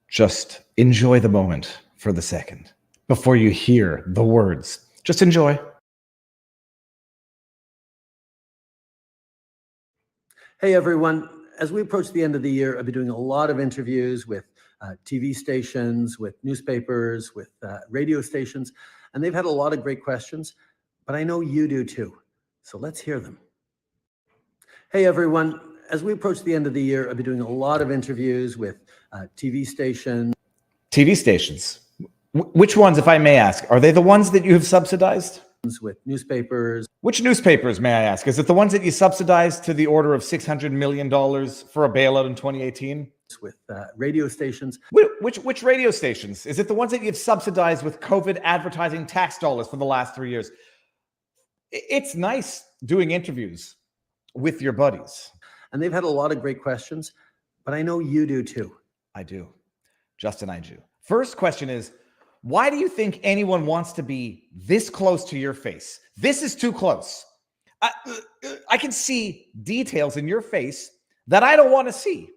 Just enjoy the moment for the second before you hear the words. Just enjoy. Hey, everyone. As we approach the end of the year, I've been doing a lot of interviews with TV stations, with newspapers, with radio stations, and they've had a lot of great questions, but I know you do too. So let's hear them. Hey, everyone. As we approach the end of the year, I've been doing a lot of interviews with TV stations. TV stations. Which ones, if I may ask? Are they the ones that you have subsidized? With newspapers. Which newspapers, may I ask? Is it the ones that you subsidized to the order of $600 million for a bailout in 2018? With radio stations. Which radio stations? Is it the ones that you've subsidized with COVID advertising tax dollars for the last 3 years? It's nice doing interviews with your buddies. And they've had a lot of great questions, but I know you do too. I do. Justin, I do. First question is, why do you think anyone wants to be this close to your face? This is too close. I can see details in your face that I don't want to see.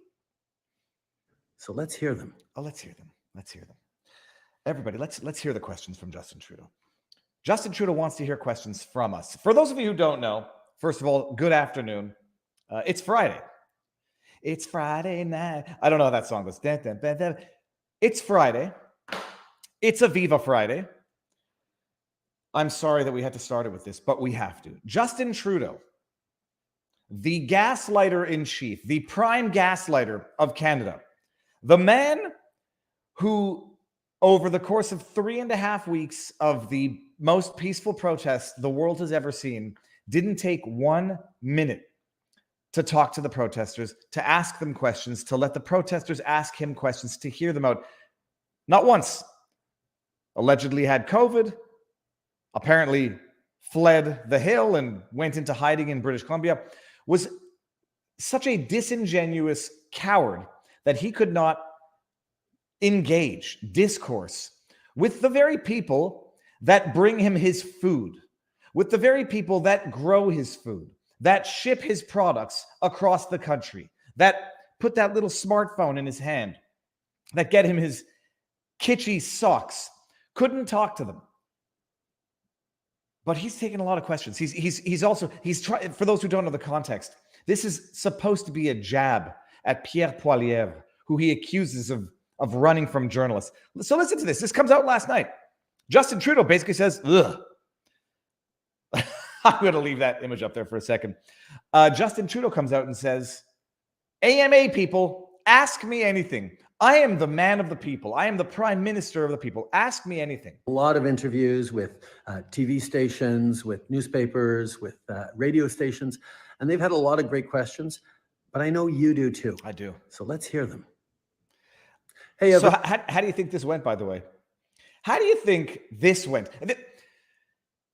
So let's hear them. Oh, let's hear them. Let's hear them. Everybody, let's hear the questions from Justin Trudeau. Justin Trudeau wants to hear questions from us. For those of you who don't know, first of all, good afternoon. It's Friday. It's Friday night. I don't know how that song goes. It's Friday. It's a Viva Friday. I'm sorry that we had to start it with this, but we have to. Justin Trudeau, the gaslighter in chief, the prime gaslighter of Canada, the man who, over the course of 3.5 weeks of the most peaceful protests the world has ever seen, didn't take 1 minute to talk to the protesters, to ask them questions, to let the protesters ask him questions, to hear them out. Not once. Allegedly had COVID, apparently fled the hill and went into hiding in British Columbia, was such a disingenuous coward that he could not engage, discourse with the very people that bring him his food, with the very people that grow his food, that ship his products across the country, that put that little smartphone in his hand, that get him his kitschy socks. Couldn't talk to them. But he's taken a lot of questions. He's trying, for those who don't know the context, this is supposed to be a jab at Pierre Poilievre, who he accuses of running from journalists. So listen to this. This comes out last night. Justin Trudeau basically says, ugh. I'm going to leave that image up there for a second. Justin Trudeau comes out and says, AMA people, ask me anything. I am the man of the people. I am the prime minister of the people. Ask me anything. A lot of interviews with TV stations, with newspapers, with radio stations, and they've had a lot of great questions, but I know you do too. I do. So let's hear them. Hey, so how do you think this went, by the way? How do you think this went?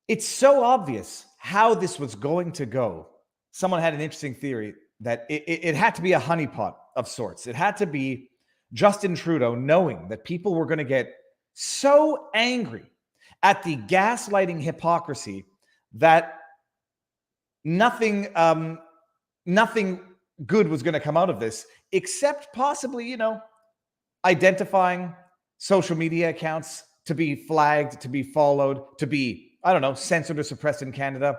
It's so obvious how this was going to go. Someone had an interesting theory that it had to be a honeypot of sorts. It had to be Justin Trudeau knowing that people were going to get so angry at the gaslighting hypocrisy that nothing good was going to come out of this, except possibly, identifying social media accounts to be flagged, to be followed, to be, censored or suppressed in Canada.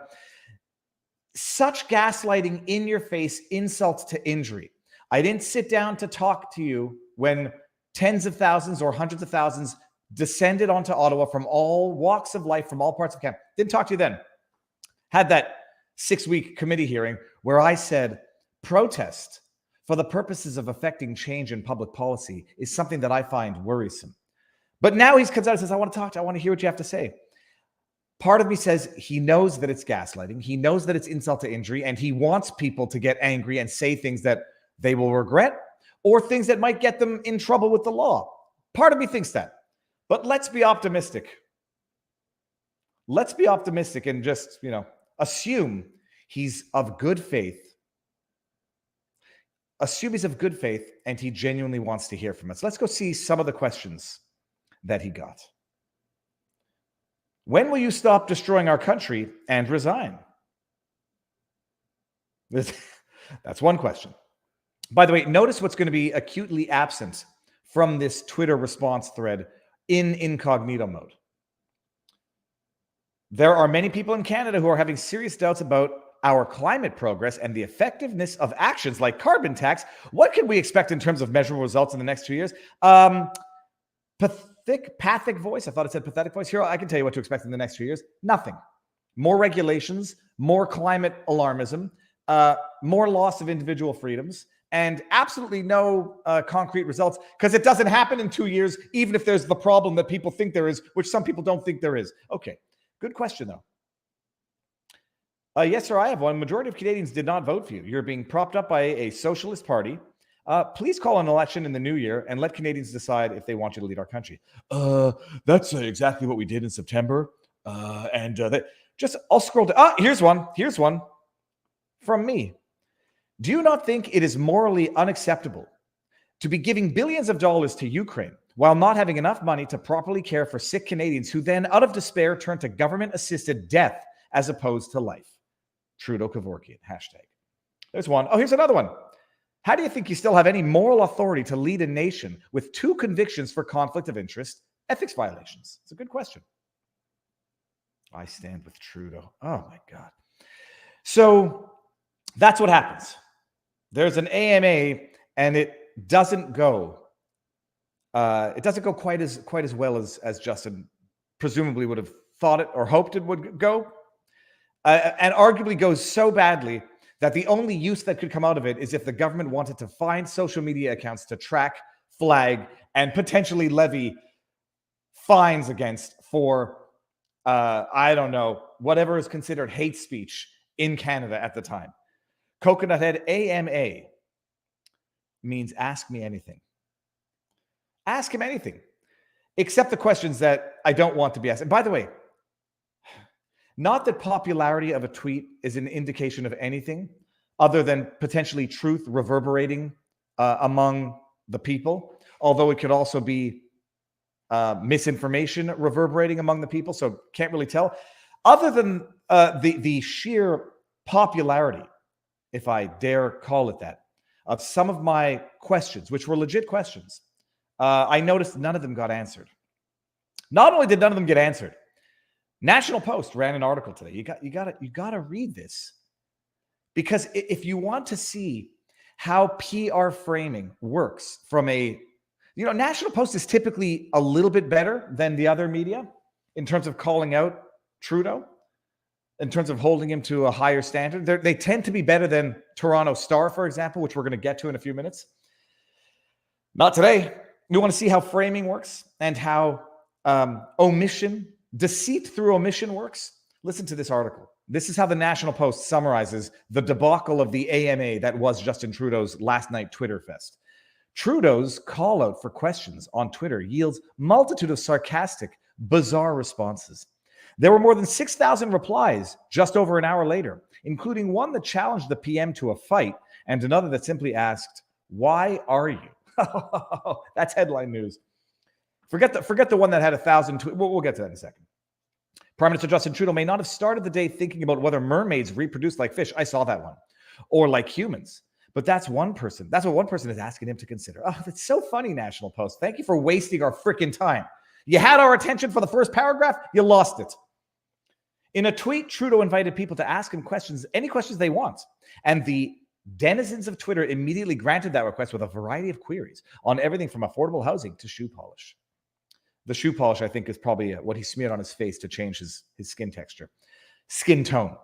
Such gaslighting in your face, insults to injury. I didn't sit down to talk to you when tens of thousands or hundreds of thousands descended onto Ottawa from all walks of life, from all parts of Canada. Didn't talk to you then. Had that 6-week committee hearing where I said, protest for the purposes of affecting change in public policy is something that I find worrisome. But now he comes out and says, I want to talk to you. I want to hear what you have to say. Part of me says he knows that it's gaslighting. He knows that it's insult to injury, and he wants people to get angry and say things that they will regret or things that might get them in trouble with the law. Part of me thinks that. But let's be optimistic. Let's be optimistic and just, assume he's of good faith. Assume he's of good faith and he genuinely wants to hear from us. Let's go see some of the questions that he got. When will you stop destroying our country and resign? That's one question. By the way, notice what's going to be acutely absent from this Twitter response thread in incognito mode. There are many people in Canada who are having serious doubts about our climate progress and the effectiveness of actions like carbon tax. What can we expect in terms of measurable results in the next 2 years? Pathic voice. I thought it said pathetic voice. Here, I can tell you what to expect in the next 2 years. Nothing. More regulations, more climate alarmism, more loss of individual freedoms, and absolutely no concrete results, because it doesn't happen in 2 years, even if there's the problem that people think there is, which some people don't think there is. Okay, good question, though. Yes, sir, I have one. Majority of Canadians did not vote for you. You're being propped up by a socialist party. Please call an election in the new year and let Canadians decide if they want you to lead our country. That's exactly what we did in September. I'll scroll down. Here's one from me. Do you not think it is morally unacceptable to be giving billions of dollars to Ukraine while not having enough money to properly care for sick Canadians who then, out of despair, turn to government-assisted death as opposed to life? Trudeau Kevorkian, hashtag. There's one. Oh, here's another one. How do you think you still have any moral authority to lead a nation with 2 convictions for conflict of interest, ethics violations? It's a good question. I stand with Trudeau. Oh, my God. So that's what happens. There's an AMA, and it doesn't go quite as well as Justin presumably would have thought it or hoped it would go. And arguably goes so badly that the only use that could come out of it is if the government wanted to find social media accounts to track, flag, and potentially levy fines against for, I don't know, whatever is considered hate speech in Canada at the time. Coconut Head AMA means ask me anything. Ask him anything, except the questions that I don't want to be asked. And by the way, not that popularity of a tweet is an indication of anything other than potentially truth reverberating among the people, although it could also be misinformation reverberating among the people, so can't really tell. Other than the sheer popularity, if I dare call it that, of some of my questions, which were legit questions, I noticed none of them got answered. Not only did none of them get answered, National Post ran an article today. You got to read this, because if you want to see how PR framing works from National Post is typically a little bit better than the other media in terms of calling out Trudeau, in terms of holding him to a higher standard. They tend to be better than Toronto Star, for example, which we're going to get to in a few minutes. Not today. We want to see how framing works and how deceit through omission works. Listen to this article. This is how the National Post summarizes the debacle of the AMA that was Justin Trudeau's last night Twitter fest. Trudeau's call out for questions on Twitter yields multitude of sarcastic, bizarre responses. There were more than 6,000 replies just over an hour later, including one that challenged the PM to a fight and another that simply asked, "Why are you?" That's headline news. Forget the one that had 1,000 tweets. We'll get to that in a second. Prime Minister Justin Trudeau may not have started the day thinking about whether mermaids reproduce like fish. I saw that one. Or like humans. But that's one person. That's what one person is asking him to consider. Oh, that's so funny, National Post. Thank you for wasting our freaking time. You had our attention for the first paragraph. You lost it. In a tweet, Trudeau invited people to ask him questions, any questions they want. And the denizens of Twitter immediately granted that request with a variety of queries on everything from affordable housing to shoe polish. The shoe polish, I think, is probably what he smeared on his face to change his skin texture, skin tone.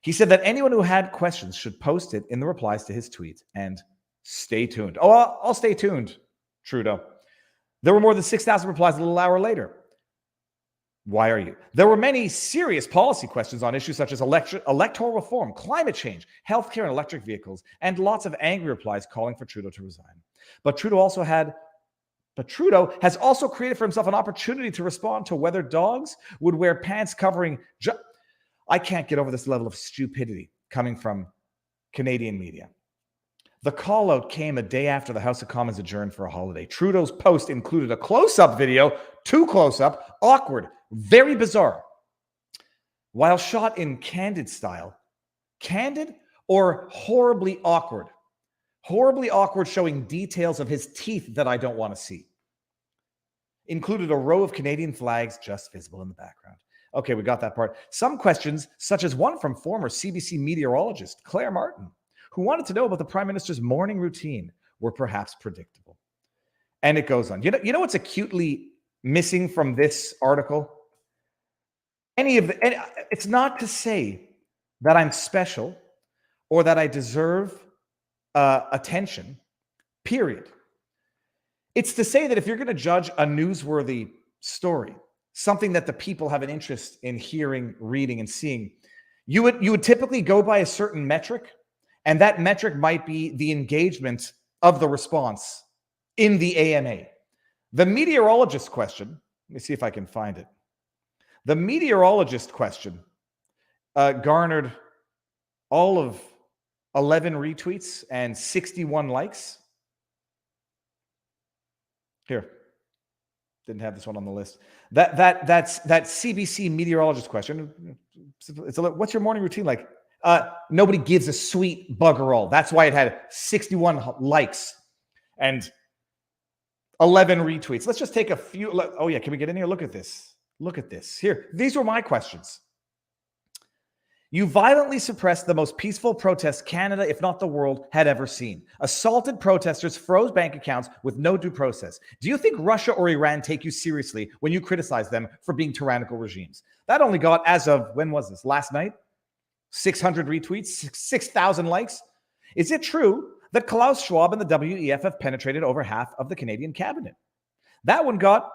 He said that anyone who had questions should post it in the replies to his tweet and stay tuned. Oh, I'll stay tuned, Trudeau. There were more than 6,000 replies a little hour later. Why are you? There were many serious policy questions on issues such as electoral reform, climate change, healthcare and electric vehicles, and lots of angry replies calling for Trudeau to resign. But Trudeau has also created for himself an opportunity to respond to whether dogs would wear pants covering. I can't get over this level of stupidity coming from Canadian media. The call out came a day after the House of Commons adjourned for a holiday. Trudeau's post included a close-up video, too close-up, awkward, very bizarre. While shot in candid style, candid or horribly awkward, Horribly awkward, showing details of his teeth that I don't want to see. Included a row of Canadian flags just visible in the background. Okay, we got that part. Some questions, such as one from former CBC meteorologist Claire Martin, who wanted to know about the Prime Minister's morning routine, were perhaps predictable. And it goes on. You know what's acutely missing from this article? It's not to say that I'm special or that I deserve attention, period. It's to say that if you're going to judge a newsworthy story, something that the people have an interest in hearing, reading, and seeing, you would typically go by a certain metric, and that metric might be the engagement of the response in the AMA. The meteorologist question, let me see if I can find it. The meteorologist question garnered all of 11 retweets and 61 likes. Here, didn't have this one on the list. That's that CBC meteorologist question. What's your morning routine like? Nobody gives a sweet bugger all. That's why it had 61 likes and 11 retweets. Let's just take a few. Oh yeah, can we get in here? Look at this. Look at this. Here, these were my questions. You violently suppressed the most peaceful protest Canada, if not the world, had ever seen. Assaulted protesters, froze bank accounts with no due process. Do you think Russia or Iran take you seriously when you criticize them for being tyrannical regimes? That only got, as of, when was this? Last night? 600 retweets, 6,000 likes. Is it true that Klaus Schwab and the WEF have penetrated over half of the Canadian cabinet? That one got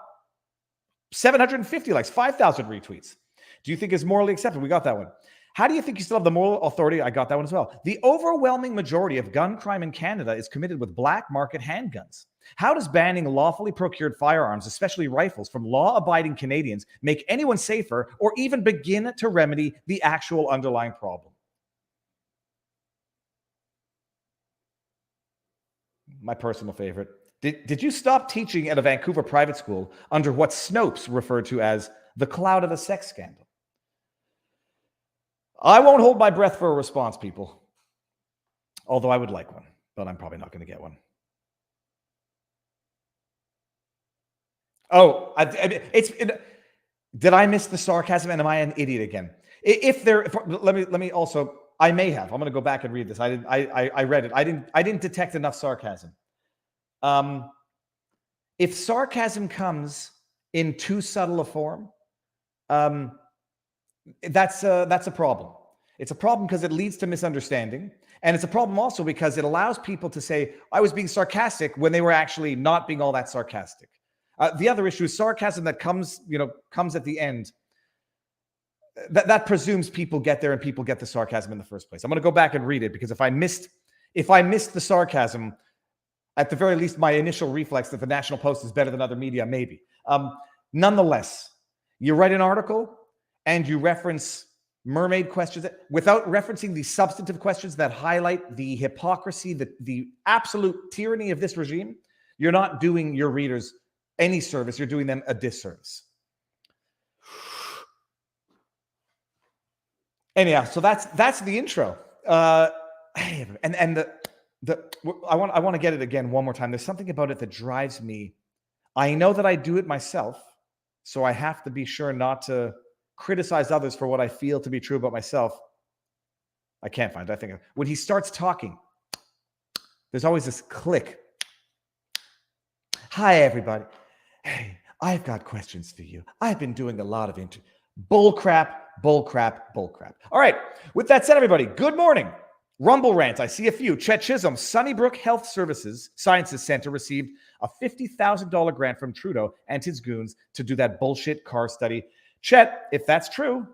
750 likes, 5,000 retweets. Do you think it's morally acceptable? We got that one. How do you think you still have the moral authority? I got that one as well. The overwhelming majority of gun crime in Canada is committed with black market handguns. How does banning lawfully procured firearms, especially rifles, from law-abiding Canadians make anyone safer or even begin to remedy the actual underlying problem? My personal favorite. Did you stop teaching at a Vancouver private school under what Snopes referred to as the cloud of a sex scandal? I won't hold my breath for a response, people. Although I would like one, but I'm probably not going to get one. Oh, did I miss the sarcasm? And am I an idiot again? Let me also. I may have. I'm going to go back and read this. I read it. I didn't detect enough sarcasm. If sarcasm comes in too subtle a form, that's a problem. It's a problem because it leads to misunderstanding. And it's a problem also because it allows people to say, I was being sarcastic when they were actually not being all that sarcastic. The other issue is sarcasm that comes at the end. That presumes people get there and people get the sarcasm in the first place. I'm going to go back and read it because if I missed the sarcasm, at the very least, my initial reflex that the National Post is better than other media, maybe. Nonetheless, you write an article and you reference mermaid questions without referencing the substantive questions that highlight the hypocrisy, the absolute tyranny of this regime, you're not doing your readers any service. You're doing them a disservice. Anyhow, so that's the intro. And I want to get it again one more time. There's something about it that drives me. I know that I do it myself, so I have to be sure not to criticize others for what I feel to be true about myself. I can't find it. I think when he starts talking, there's always this click. Hi, everybody. Hey, I've got questions for you. I've been doing a lot of bull crap. All right. With that said, everybody, good morning. Rumble rant. I see a few. Chet Chisholm, Sunnybrook Health Sciences Center received a $50,000 grant from Trudeau and his goons to do that bullshit car study. Chet, if that's true,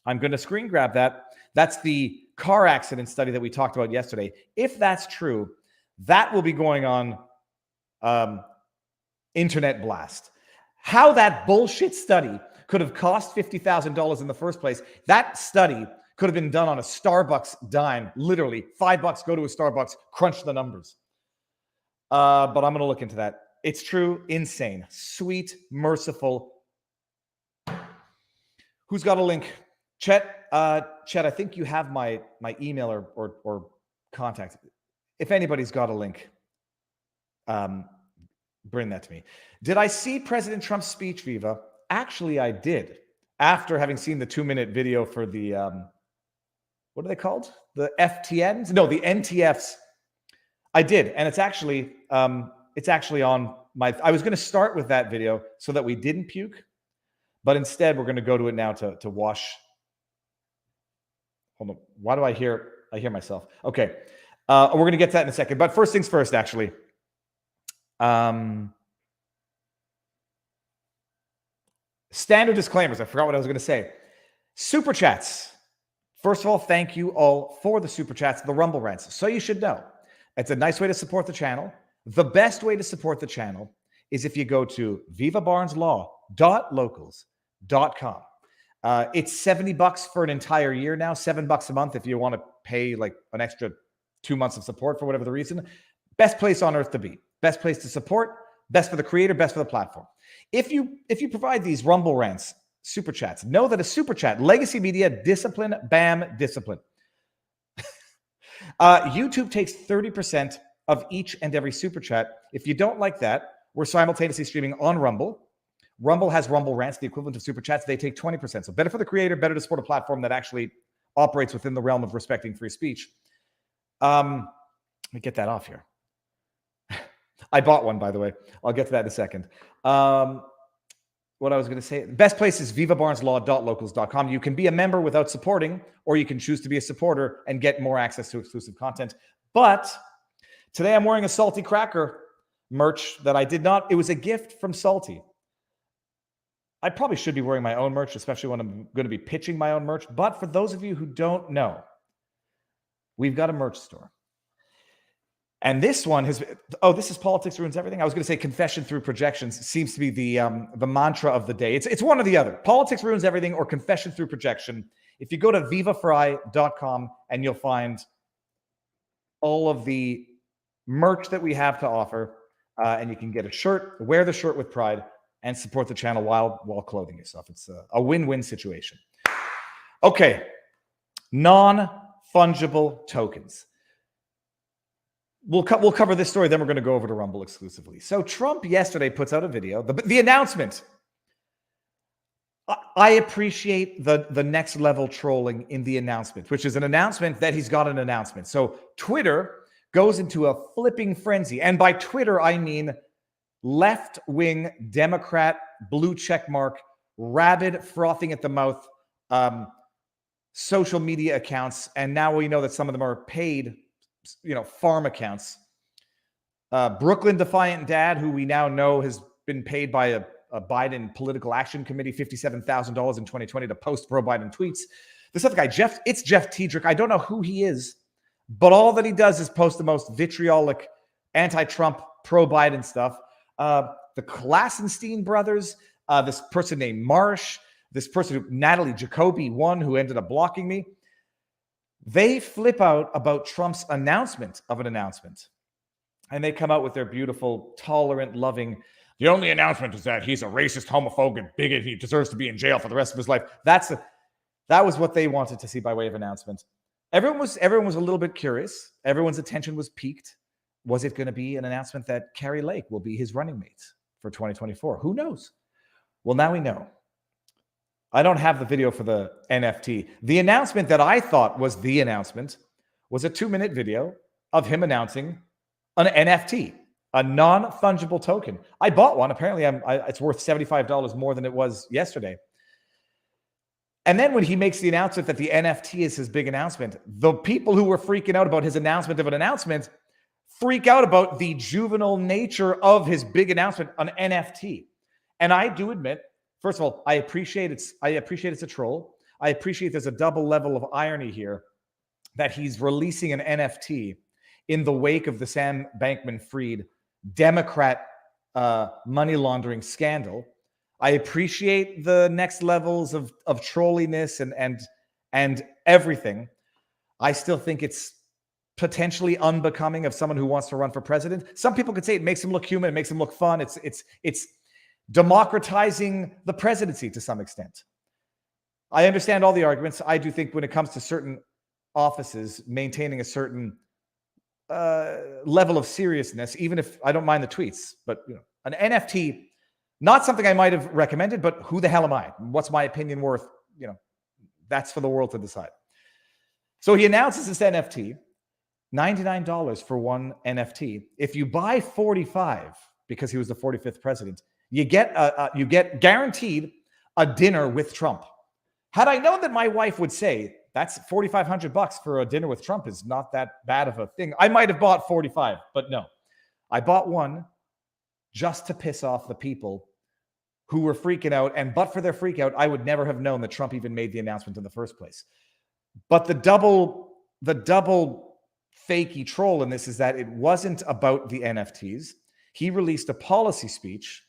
I'm going to screen grab that. That's the car accident study that we talked about yesterday. If that's true, that will be going on internet blast. How that bullshit study could have cost $50,000 in the first place. That study could have been done on a Starbucks dime, literally $5. Go to a Starbucks, crunch the numbers. But I'm going to look into that. It's true, insane, sweet, merciful. Who's got a link? Chet, I think you have my email or contact. if anybody's got a link, bring that to me. Did I see President Trump's speech, Viva? Actually, I did. After having seen the 2-minute video for the, what are they called? The FTNs? No, the NTFs. I did. And it's actually on my, I was going to start with that video so that we didn't puke, but instead we're going to go to it now to wash. Hold on. Why do I hear myself? Okay. We're going to get to that in a second, but first things first, actually. Standard disclaimers. I forgot what I was going to say. Super chats. First of all, thank you all for the super chats, the Rumble rants. So you should know, it's a nice way to support the channel. The best way to support the channel is if you go to vivabarneslaw.locals.com. It's $70 for an entire year now, $7 a month if you want to pay like an extra 2 months of support for whatever the reason. Best place on earth to be. Best place to support. Best for the creator. Best for the platform. If you provide these Rumble rants, super chats, know that a super chat, legacy media, discipline, bam, discipline. YouTube takes 30% of each and every super chat. If you don't like that, we're simultaneously streaming on Rumble. Rumble has Rumble rants, the equivalent of super chats. They take 20%. So better for the creator, better to support a platform that actually operates within the realm of respecting free speech. Let me get that off here. I bought one, by the way. I'll get to that in a second. What I was going to say, the best place is vivabarneslaw.locals.com. You can be a member without supporting, or you can choose to be a supporter and get more access to exclusive content. But today I'm wearing a Salty Cracker merch that I did not. It was a gift from Salty. I probably should be wearing my own merch, especially when I'm going to be pitching my own merch. But for those of you who don't know, we've got a merch store. And this one has, this is Politics Ruins Everything. I was going to say confession through projections seems to be the mantra of the day. It's one or the other. Politics Ruins Everything or confession through projection. If you go to vivafrei.com and you'll find all of the merch that we have to offer, and you can get a shirt, wear the shirt with pride, and support the channel while clothing yourself. It's a win-win situation. Okay, non-fungible tokens. We'll cover this story, then we're going to go over to Rumble exclusively. So Trump yesterday puts out a video, the announcement. I appreciate the next level trolling in the announcement, which is an announcement that he's got an announcement. So Twitter goes into a flipping frenzy. And by Twitter, I mean left-wing Democrat, blue checkmark, rabid, frothing at the mouth social media accounts. And now we know that some of them are paid farm accounts. Brooklyn Defiant Dad, who we now know has been paid by a Biden political action committee, $57,000 in 2020 to post pro-Biden tweets. This other guy, it's Jeff Tiedrick. I don't know who he is, but all that he does is post the most vitriolic anti-Trump, pro-Biden stuff. The Klassenstein brothers, this person named Marsh, this person, Natalie Jacoby, one who ended up blocking me. They flip out about Trump's announcement of an announcement. And they come out with their beautiful, tolerant, loving, the only announcement is that he's a racist, homophobe, and bigot. He deserves to be in jail for the rest of his life. That was what they wanted to see by way of announcement. Everyone was a little bit curious. Everyone's attention was piqued. Was it going to be an announcement that Carrie Lake will be his running mate for 2024? Who knows? Well, now we know. I don't have the video for the NFT. The announcement that I thought was the announcement was a 2-minute video of him announcing an NFT, a non-fungible token. I bought one. Apparently, it's worth $75 more than it was yesterday. And then when he makes the announcement that the NFT is his big announcement, the people who were freaking out about his announcement of an announcement freak out about the juvenile nature of his big announcement, an NFT. And I do admit, first of all, I appreciate it's a troll. I appreciate there's a double level of irony here that he's releasing an NFT in the wake of the Sam Bankman-Fried Democrat money laundering scandal. I appreciate the next levels of trolliness and everything. I still think it's potentially unbecoming of someone who wants to run for president. Some people could say it makes him look human, it makes him look fun. It's democratizing the presidency to some extent. I understand all the arguments. I do think when it comes to certain offices, maintaining a certain level of seriousness, even if I don't mind the tweets. But an NFT, not something I might have recommended, but who the hell am I? What's my opinion worth? That's for the world to decide. So he announces this NFT, $99 for one NFT. If you buy 45, because he was the 45th president, you get guaranteed a dinner with Trump. Had I known that my wife would say that's $4,500 for a dinner with Trump is not that bad of a thing, I might have bought 45, but no. I bought one just to piss off the people who were freaking out. And but for their freak out, I would never have known that Trump even made the announcement in the first place. But the double fakey troll in this is that it wasn't about the NFTs. He released a policy speech.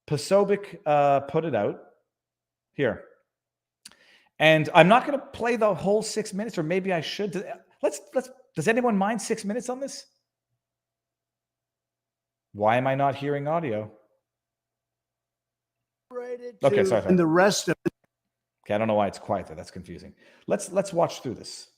Posobiec put it out here. And I'm not going to play the whole 6 minutes, or maybe I should. Let's. Does anyone mind 6 minutes on this? Why am I not hearing audio? Okay, sorry. And the rest of it. Okay, I don't know why it's quiet there. That's confusing. Let's watch through this.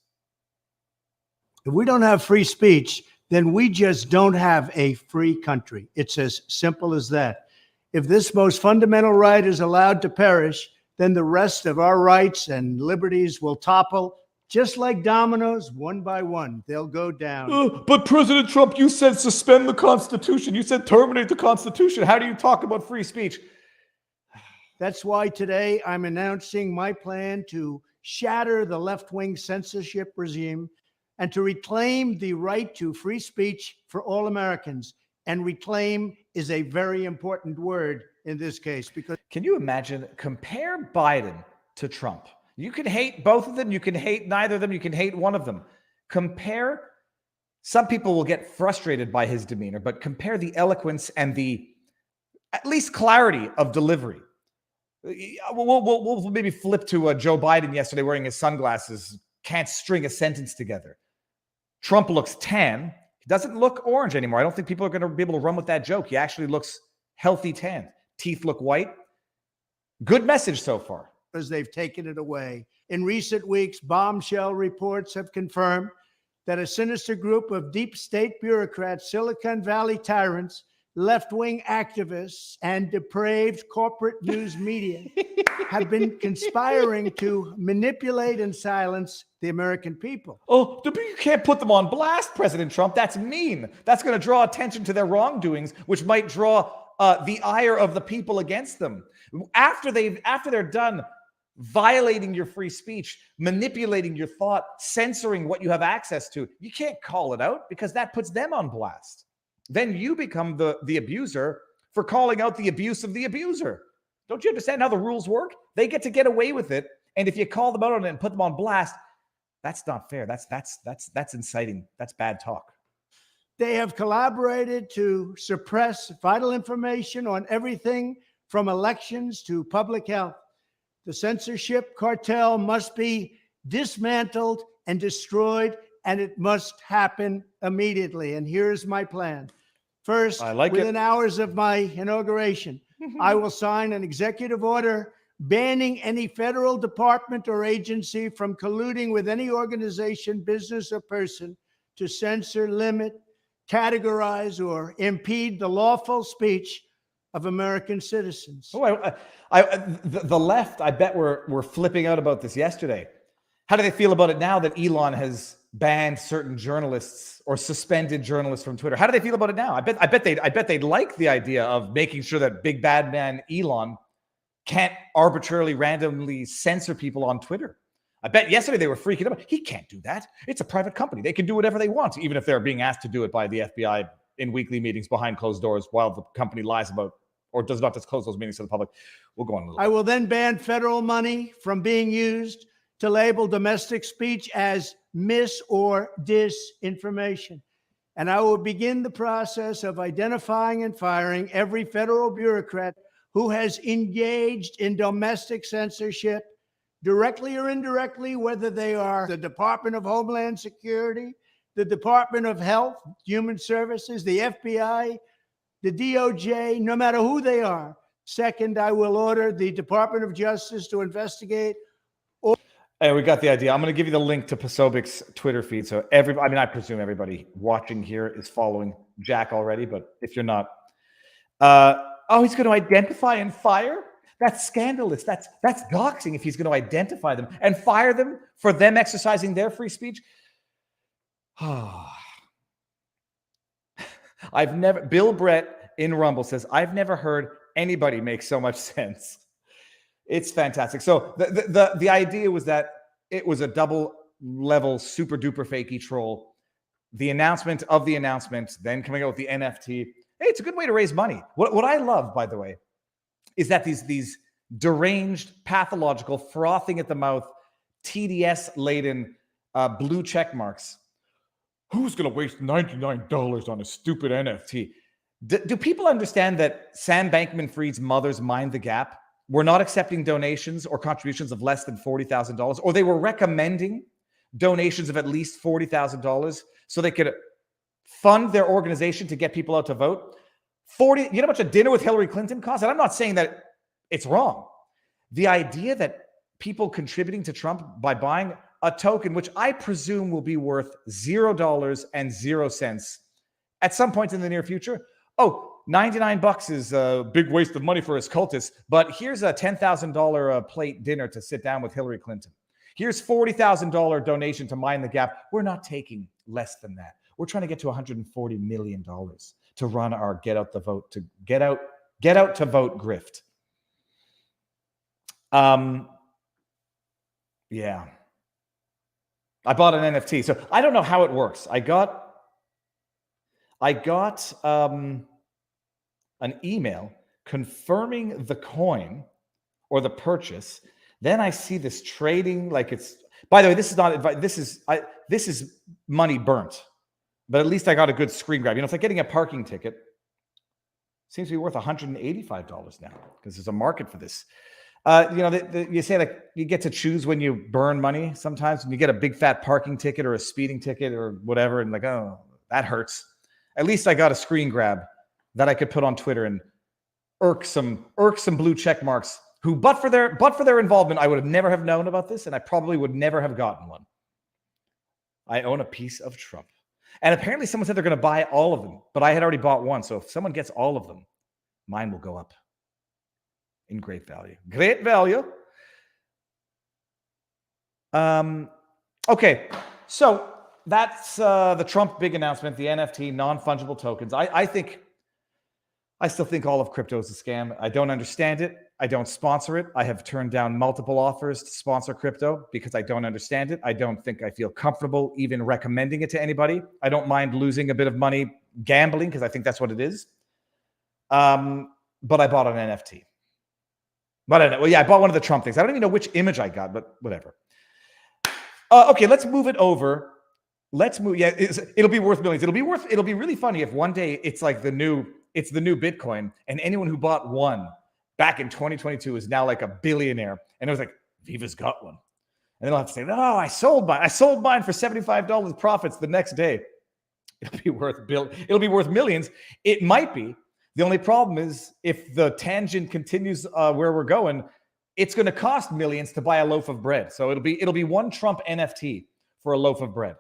If we don't have free speech, then we just don't have a free country. It's as simple as that. If this most fundamental right is allowed to perish, then the rest of our rights and liberties will topple, just like dominoes, one by one. They'll go down. But President Trump, you said suspend the Constitution. You said terminate the Constitution. How do you talk about free speech? That's why today I'm announcing my plan to shatter the left-wing censorship regime and to reclaim the right to free speech for all Americans. And reclaim is a very important word in this case, because can you imagine? Compare Biden to Trump. You can hate both of them. You can hate neither of them. You can hate one of them. Compare. Some people will get frustrated by his demeanor, but compare the eloquence and the at least clarity of delivery. We'll maybe flip to Joe Biden yesterday wearing his sunglasses, can't string a sentence together. Trump looks tan. He doesn't look orange anymore. I don't think people are going to be able to run with that joke. He actually looks healthy tan. Teeth look white. Good message so far. Because they've taken it away. In recent weeks, bombshell reports have confirmed that a sinister group of deep state bureaucrats, Silicon Valley tyrants, left-wing activists, and depraved corporate news media have been conspiring to manipulate and silence the American people. Oh, you can't put them on blast, President Trump. That's mean. That's going to draw attention to their wrongdoings, which might draw the ire of the people against them. After they're done violating your free speech, manipulating your thought, censoring what you have access to, you can't call it out because that puts them on blast. Then you become the abuser for calling out the abuse of the abuser. Don't you understand how the rules work? They get away with it, and if you call them out on it and put them on blast, that's not fair. That's inciting. That's bad talk. They have collaborated to suppress vital information on everything from elections to public health. The censorship cartel must be dismantled and destroyed, and it must happen immediately. And here's my plan. First, within hours of my inauguration, I will sign an executive order banning any federal department or agency from colluding with any organization, business, or person to censor, limit, categorize, or impede the lawful speech of American citizens. Oh, the left, I bet were flipping out about this yesterday. How do they feel about it now that Elon has banned certain journalists or suspended journalists from Twitter? How do they feel about it now? I bet they'd like the idea of making sure that big bad man Elon can't arbitrarily, randomly censor people on Twitter. I bet yesterday they were freaking out. He can't do that. It's a private company. They can do whatever they want, even if they're being asked to do it by the FBI in weekly meetings behind closed doors while the company lies about or does not disclose those meetings to the public. We'll go on a little bit. I will then ban federal money from being used to label domestic speech as mis or disinformation. And I will begin the process of identifying and firing every federal bureaucrat who has engaged in domestic censorship, directly or indirectly, whether they are the Department of Homeland Security, the Department of Health, Human Services, the FBI, the DOJ, no matter who they are. Second, I will order the Department of Justice to investigate. Hey, we got the idea. I'm going to give you the link to Posobic's Twitter feed. So I presume everybody watching here is following Jack already, but if you're not, he's going to identify and fire? That's scandalous. That's doxing if he's going to identify them and fire them for them exercising their free speech. Bill Brett in Rumble says, I've never heard anybody make so much sense. It's fantastic. So the idea was that it was a double level super duper fakey troll. The announcement of the announcement, then coming out with the NFT. Hey, it's a good way to raise money. What I love, by the way, is that these deranged, pathological, frothing at the mouth, TDS laden blue check marks. Who's going to waste $99 on a stupid NFT? Do people understand that Sam Bankman-Fried's mother's Mind the Gap were not accepting donations or contributions of less than $40,000, or they were recommending donations of at least $40,000 so they could fund their organization to get people out to vote? You know how much a dinner with Hillary Clinton costs? And I'm not saying that it's wrong. The idea that people contributing to Trump by buying a token, which I presume will be worth $0.00 at some point in the near future. Oh, $99 is a big waste of money for his cultists, but here's a $10,000 plate dinner to sit down with Hillary Clinton. Here's $40,000 donation to Mind the Gap. We're not taking less than that. We're trying to get to $140 million to run our get out to vote grift. Yeah. I bought an NFT. So I don't know how it works. I got an email confirming the coin or the purchase. Then I see this trading like it's, by the way, this is not advice. This is money burnt, but at least I got a good screen grab. You know, it's like getting a parking ticket. Seems to be worth $185 now because there's a market for this. You say like you get to choose when you burn money sometimes, when you get a big fat parking ticket or a speeding ticket or whatever, and like, oh, that hurts. At least I got a screen grab that I could put on Twitter and irk some blue check marks who, but for their involvement, I would have never have known about this, and I probably would never have gotten one. I own a piece of Trump. And apparently someone said they're going to buy all of them, but I had already bought one. So if someone gets all of them, mine will go up in great value. Great value. Okay, so that's the Trump big announcement, the NFT, non-fungible tokens. I still think all of crypto is a scam. I don't understand it. I don't sponsor it. I have turned down multiple offers to sponsor crypto because I don't understand it. I don't think I feel comfortable even recommending it to anybody. I don't mind losing a bit of money gambling because I think that's what it is. But I bought an NFT. But I don't know. Well, yeah, I bought one of the Trump things. I don't even know which image I got, but whatever. Okay, let's move it over. Let's move. Yeah, it'll be worth millions. It'll be really funny if one day it's like the new Bitcoin, and anyone who bought one back in 2022 is now like a billionaire. And it was like, Viva's got one. And then I'll have to say, no, I sold mine for $75 profits the next day. It'll be worth millions. It might be. The only problem is if the tangent continues where we're going, it's going to cost millions to buy a loaf of bread. So it'll be one Trump NFT for a loaf of bread.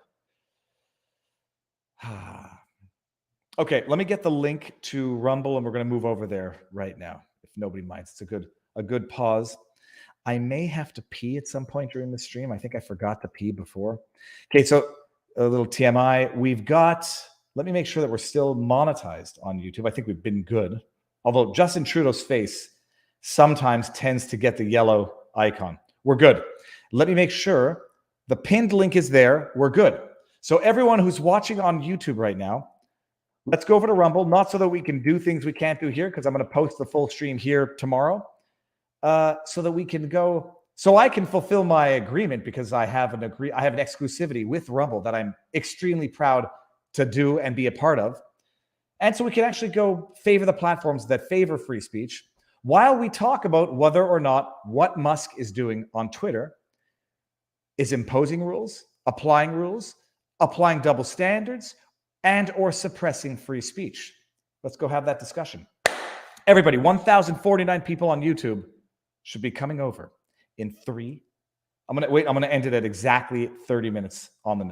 Okay, let me get the link to Rumble, and we're going to move over there right now, if nobody minds. It's a good pause. I may have to pee at some point during the stream. I think I forgot to pee before. Okay, so a little TMI. Let me make sure that we're still monetized on YouTube. I think we've been good. Although Justin Trudeau's face sometimes tends to get the yellow icon. We're good. Let me make sure the pinned link is there. We're good. So everyone who's watching on YouTube right now, let's go over to Rumble, not so that we can do things we can't do here, because I'm going to post the full stream here tomorrow, so that we can go, so I can fulfill my agreement, because I have an exclusivity with Rumble that I'm extremely proud to do and be a part of. And so we can actually go favor the platforms that favor free speech while we talk about whether or not what Musk is doing on Twitter is imposing rules, applying double standards, and or suppressing free speech. Let's go have that discussion. Everybody, 1,049 people on YouTube should be coming over in 3, I'm going to end it at exactly 30 minutes on the nose.